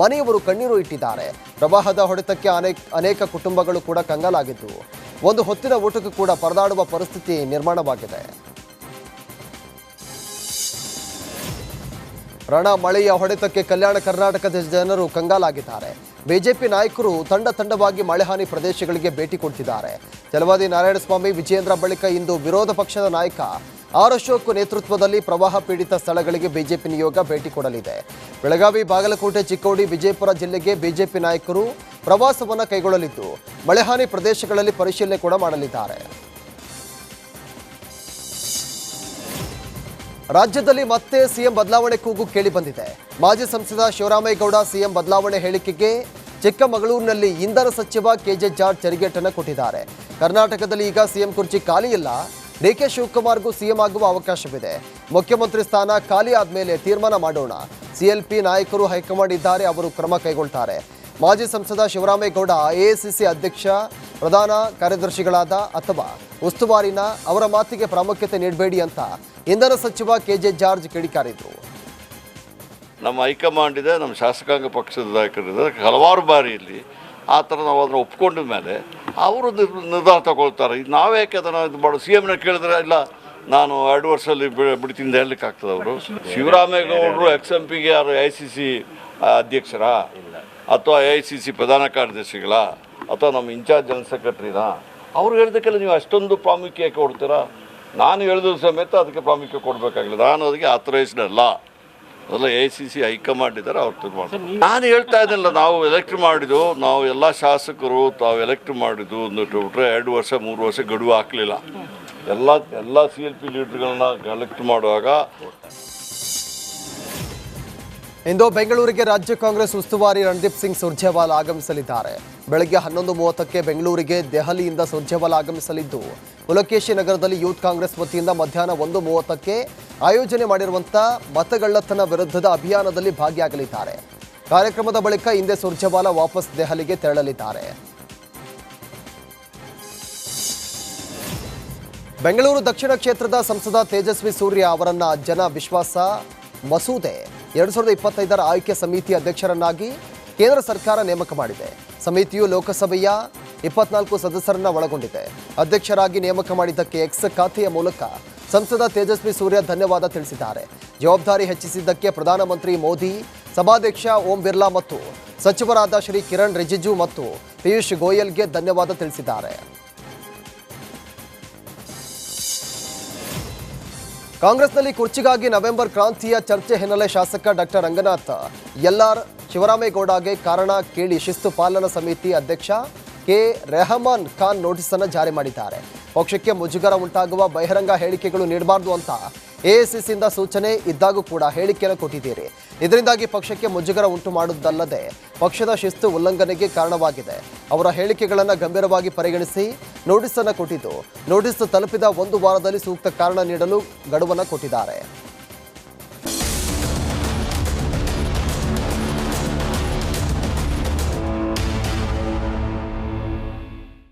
ಮನೆಯವರು ಕಣ್ಣೀರು ಇಟ್ಟಿದ್ದಾರೆ. ಪ್ರವಾಹದ ಹೊಡೆತಕ್ಕೆ ಅನೇಕ ಕುಟುಂಬಗಳು ಕೂಡ ಕಂಗಾಲಾಗಿದ್ದು ಒಂದು ಹೊತ್ತಿನ ಊಟಕ್ಕೂ ಕೂಡ ಪರದಾಡುವ ಪರಿಸ್ಥಿತಿ ನಿರ್ಮಾಣವಾಗಿದೆ. ರಣ ಮಳೆಯ ಹೊಡೆತಕ್ಕೆ ಕಲ್ಯಾಣ ಕರ್ನಾಟಕದ ಜನರು ಕಂಗಾಲಾಗಿದ್ದಾರೆ. ಬಿಜೆಪಿ ನಾಯಕರು ತಂಡವಾಗಿ ಮಳೆಹಾನಿ ಪ್ರದೇಶಗಳಿಗೆ ಭೇಟಿ ಕೊಡ್ತಿದ್ದಾರೆ. ಛಲವಾದಿ ನಾರಾಯಣಸ್ವಾಮಿ, ವಿಜಯೇಂದ್ರ ಬಳಿಕ ಇಂದು ವಿರೋಧ ಪಕ್ಷದ ನಾಯಕ ಆರ್ ಅಶೋಕ್ ನೇತೃತ್ವದಲ್ಲಿ ಪ್ರವಾಹ ಪೀಡಿತ ಸ್ಥಳಗಳಿಗೆ ಬಿಜೆಪಿ ನಿಯೋಗ ಭೇಟಿ ಕೊಡಲಿದೆ. ಬೆಳಗಾವಿ, ಬಾಗಲಕೋಟೆ, ಚಿಕ್ಕೋಡಿ, ವಿಜಯಪುರ ಜಿಲ್ಲೆಗೆ ಬಿಜೆಪಿ ನಾಯಕರು ಪ್ರವಾಸವನ್ನು ಕೈಗೊಳ್ಳಲಿದ್ದು ಮಳೆಹಾನಿ ಪ್ರದೇಶಗಳಲ್ಲಿ ಪರಿಶೀಲನೆ ಕೂಡ ಮಾಡಲಿದ್ದಾರೆ. ರಾಜ್ಯದಲ್ಲಿ ಮತ್ತೆ ಸಿಎಂ ಬದಲಾವಣೆ ಕೂಗು ಕೇಳಿಬಂದಿದೆ. ಮಾಜಿ ಸಂಸದ ಶಿವರಾಮೇಗೌಡ ಸಿಎಂ ಬದಲಾವಣೆ ಹೇಳಿಕೆಗೆ ಚಿಕ್ಕಮಗಳೂರಿನಲ್ಲಿ ಇಂಧನ ಸಚಿವ ಕೆಜೆ ಜಾರ್ಜ್ ತೆರಿಗೆಟನ್ನು ಕೊಟ್ಟಿದ್ದಾರೆ. ಕರ್ನಾಟಕದಲ್ಲಿ ಈಗ ಸಿಎಂ ಕುರ್ಚಿ ಖಾಲಿ ಇಲ್ಲ. ಡಿಕೆ ಶಿವಕುಮಾರ್ಗೂ ಸಿಎಂ ಆಗುವ ಅವಕಾಶವಿದೆ. ಮುಖ್ಯಮಂತ್ರಿ ಸ್ಥಾನ ಖಾಲಿ ಆದಮೇಲೆ ತೀರ್ಮಾನ ಮಾಡೋಣ. ಸಿಎಲ್ಪಿ ನಾಯಕರು ಹೈಕಮಾಂಡ್ ಇದ್ದಾರೆ, ಅವರು ಕ್ರಮ ಕೈಗೊಳ್ತಾರೆ. ಮಾಜಿ ಸಂಸದ ಶಿವರಾಮೇಗೌಡ ಎಐಸಿಸಿ ಅಧ್ಯಕ್ಷ, ಪ್ರಧಾನ ಕಾರ್ಯದರ್ಶಿಗಳಾದ ಅಥವಾ ಉಸ್ತುವಾರಿನ ಅವರ ಮಾತಿಗೆ ಪ್ರಾಮುಖ್ಯತೆ ನೀಡಬೇಡಿ ಅಂತ ಇಂಧನ ಸಚಿವ ಕೆಜೆ ಜಾರ್ಜ್ ಕಿಡಿಕಾರಿದ್ರು. ನಮ್ಮ ಹೈಕಮಾಂಡ್ ಇದೆ, ನಮ್ಮ ಶಾಸಕಾಂಗ ಪಕ್ಷದ ನಾಯಕರಿದ್ದಾರೆ. ಹಲವಾರು ಬಾರಿಯಲ್ಲಿ ಆ ಥರ ನಾವು ಅದನ್ನು ಒಪ್ಕೊಂಡ ಮೇಲೆ ಅವರು ನಿರ್ಧಾರ ತಗೊಳ್ತಾರೆ. ಇದು ನಾವೇಕೆ ಅದನ್ನು ಇದು ಮಾಡೋದು? ಸಿ ಎಮ್ನ ಕೇಳಿದ್ರೆ ಇಲ್ಲ ನಾನು 2 ವರ್ಷದಲ್ಲಿ ಬಿಡ್ತೀನಿ ಹೇಳಲಿಕ್ಕೆ ಆಗ್ತದೆ. ಅವರು ಶಿವರಾಮೇಗೌಡರು XMPಗೆ ಯಾರು AICC ಅಧ್ಯಕ್ಷರಾ ಅಥವಾ AICC ಪ್ರಧಾನ ಕಾರ್ಯದರ್ಶಿಗಳ ಅಥವಾ ನಮ್ಮ ಇನ್ಚಾರ್ಜ್ ಜನರಲ್ ಸೆಕ್ರೆಟರಿನಾ? ಅವ್ರು ಹೇಳಿದಕ್ಕೆಲ್ಲ ನೀವು ಅಷ್ಟೊಂದು ಪ್ರಾಮುಖ್ಯ ಕೊಡ್ತೀರಾ? ನಾನು ಹೇಳಿದ್ರು ಸಮೇತ ಅದಕ್ಕೆ ಪ್ರಾಮುಖ್ಯ ಕೊಡಬೇಕಾಗಿಲ್ಲ. ನಾನು ಅದಕ್ಕೆ ಆಥರೈಸ್ಡ್ ಅಲ್ಲ. ಅದೆಲ್ಲ AICC ಹೈಕಮಾಂಡ್ ಇದ್ದಾರೆ, ಅವ್ರು ತೀರ್ಮಾನ. ನಾನು ಹೇಳ್ತಾ ಇದ್ದೀನಲ್ಲ, ನಾವು ಎಲೆಕ್ಟ್ ಮಾಡಿದ್ದು, ನಾವು ಎಲ್ಲ ಶಾಸಕರು ತಾವು ಎಲೆಕ್ಟ್ ಮಾಡಿದ್ದು ಬಿಟ್ಟರೆ 2 ವರ್ಷ 3 ವರ್ಷ ಗಡುವು ಹಾಕಲಿಲ್ಲ. ಎಲ್ಲ CLP ಲೀಡರ್ಗಳನ್ನ ಎಲೆಕ್ಟ್ ಮಾಡುವಾಗ. ಇಂದು ಬೆಂಗಳೂರಿಗೆ ರಾಜ್ಯ ಕಾಂಗ್ರೆಸ್ ಉಸ್ತುವಾರಿ ರಣದೀಪ್ ಸಿಂಗ್ ಸುರ್ಜೇವಾಲಾ ಆಗಮಿಸಲಿದ್ದಾರೆ. ಬೆಳಗ್ಗೆ 11:30ಕ್ಕೆ ಬೆಂಗಳೂರಿಗೆ ದೆಹಲಿಯಿಂದ ಸುರ್ಜೇವಾಲಾ ಆಗಮಿಸಲಿದ್ದು ಪುಲಕೇಶಿ ನಗರದಲ್ಲಿ ಯೂತ್ ಕಾಂಗ್ರೆಸ್ ವತಿಯಿಂದ ಮಧ್ಯಾಹ್ನ 1:30ಕ್ಕೆ ಆಯೋಜನೆ ಮಾಡಿರುವಂಥ ಮತಗಳ್ಳತನ ವಿರುದ್ಧದ ಅಭಿಯಾನದಲ್ಲಿ ಭಾಗಿಯಾಗಲಿದ್ದಾರೆ. ಕಾರ್ಯಕ್ರಮದ ಬಳಿಕ ಹಿಂದೆ ಸುರ್ಜೇವಾಲಾ ವಾಪಸ್ ದೆಹಲಿಗೆ ತೆರಳಲಿದ್ದಾರೆ. ಬೆಂಗಳೂರು ದಕ್ಷಿಣ ಕ್ಷೇತ್ರದ ಸಂಸದ ತೇಜಸ್ವಿ ಸೂರ್ಯ ಅವರನ್ನ ಜನ ವಿಶ್ವಾಸ ಮಸೂದೆ 2025ರ ಆಯ್ಕೆ ಸಮಿತಿ ಅಧ್ಯಕ್ಷರನ್ನಾಗಿ ಕೇಂದ್ರ ಸರ್ಕಾರ ನೇಮಕ ಮಾಡಿದೆ. ಸಮಿತಿಯು ಲೋಕಸಭೆಯ 24 ಸದಸ್ಯರನ್ನ ಒಳಗೊಂಡಿದೆ. ಅಧ್ಯಕ್ಷರಾಗಿ ನೇಮಕ ಮಾಡಿದ್ದಕ್ಕೆ ಎಕ್ಸ್ ಖಾತೆಯ ಮೂಲಕ ಸಂಸದ ತೇಜಸ್ವಿ ಸೂರ್ಯ ಧನ್ಯವಾದ ತಿಳಿಸಿದ್ದಾರೆ. ಜವಾಬ್ದಾರಿ ಹೆಚ್ಚಿಸಿದ್ದಕ್ಕೆ ಪ್ರಧಾನಮಂತ್ರಿ ಮೋದಿ, ಸಭಾಧ್ಯಕ್ಷ ಓಂ ಬಿರ್ಲಾ ಮತ್ತು ಸಚಿವರಾದ ಶ್ರೀ ಕಿರಣ್ ರಿಜಿಜು ಮತ್ತು ಪಿಯೂಷ್ ಗೋಯಲ್ಗೆ ಧನ್ಯವಾದ ತಿಳಿಸಿದ್ದಾರೆ. ಕಾಂಗ್ರೆಸ್ನಲ್ಲಿ ಕುರ್ಚಿಗಾಗಿ ನವೆಂಬರ್ ಕ್ರಾಂತಿಯ ಚರ್ಚೆ ಹಿನ್ನೆಲೆ ಶಾಸಕ ಡಾಕ್ಟರ್ ರಂಗನಾಥ್ ಎಲ್ಆರ್ ಶಿವರಾಮೇಗೌಡಗೆ ಕಾರಣ ಕೇಳಿ ಶಿಸ್ತು ಪಾಲನಾ ಸಮಿತಿ ಅಧ್ಯಕ್ಷ ಕೆ ರೆಹಮಾನ್ ಖಾನ್ ನೋಟಿಸ್ ಅನ್ನು ಜಾರಿ ಮಾಡಿದ್ದಾರೆ. ಪಕ್ಷಕ್ಕೆ ಮುಜುಗರ ಉಂಟಾಗುವ ಬಹಿರಂಗ ಹೇಳಿಕೆಗಳು ನೀಡಬಾರದು ಅಂತ ಎಐಸಿಸಿಯಿಂದ ಸೂಚನೆ ಇದ್ದಾಗೂ ಕೂಡ ಹೇಳಿಕೆಯನ್ನು ಕೊಟ್ಟಿದ್ದೀರಿ. ಇದರಿಂದಾಗಿ ಪಕ್ಷಕ್ಕೆ ಮುಜುಗರ ಉಂಟು ಮಾಡುವುದಲ್ಲದೆ ಪಕ್ಷದ ಶಿಸ್ತು ಉಲ್ಲಂಘನೆಗೆ ಕಾರಣವಾಗಿದೆ. ಅವರ ಹೇಳಿಕೆಗಳನ್ನು ಗಂಭೀರವಾಗಿ ಪರಿಗಣಿಸಿ ನೋಟಿಸ್ ಅನ್ನು ಕೊಟ್ಟಿದ್ದು, ನೋಟಿಸ್ ತಲುಪಿದ 1 ವಾರದಲ್ಲಿ ಸೂಕ್ತ ಕಾರಣ ನೀಡಲು ಗಡುವನ್ನು ಕೊಟ್ಟಿದ್ದಾರೆ.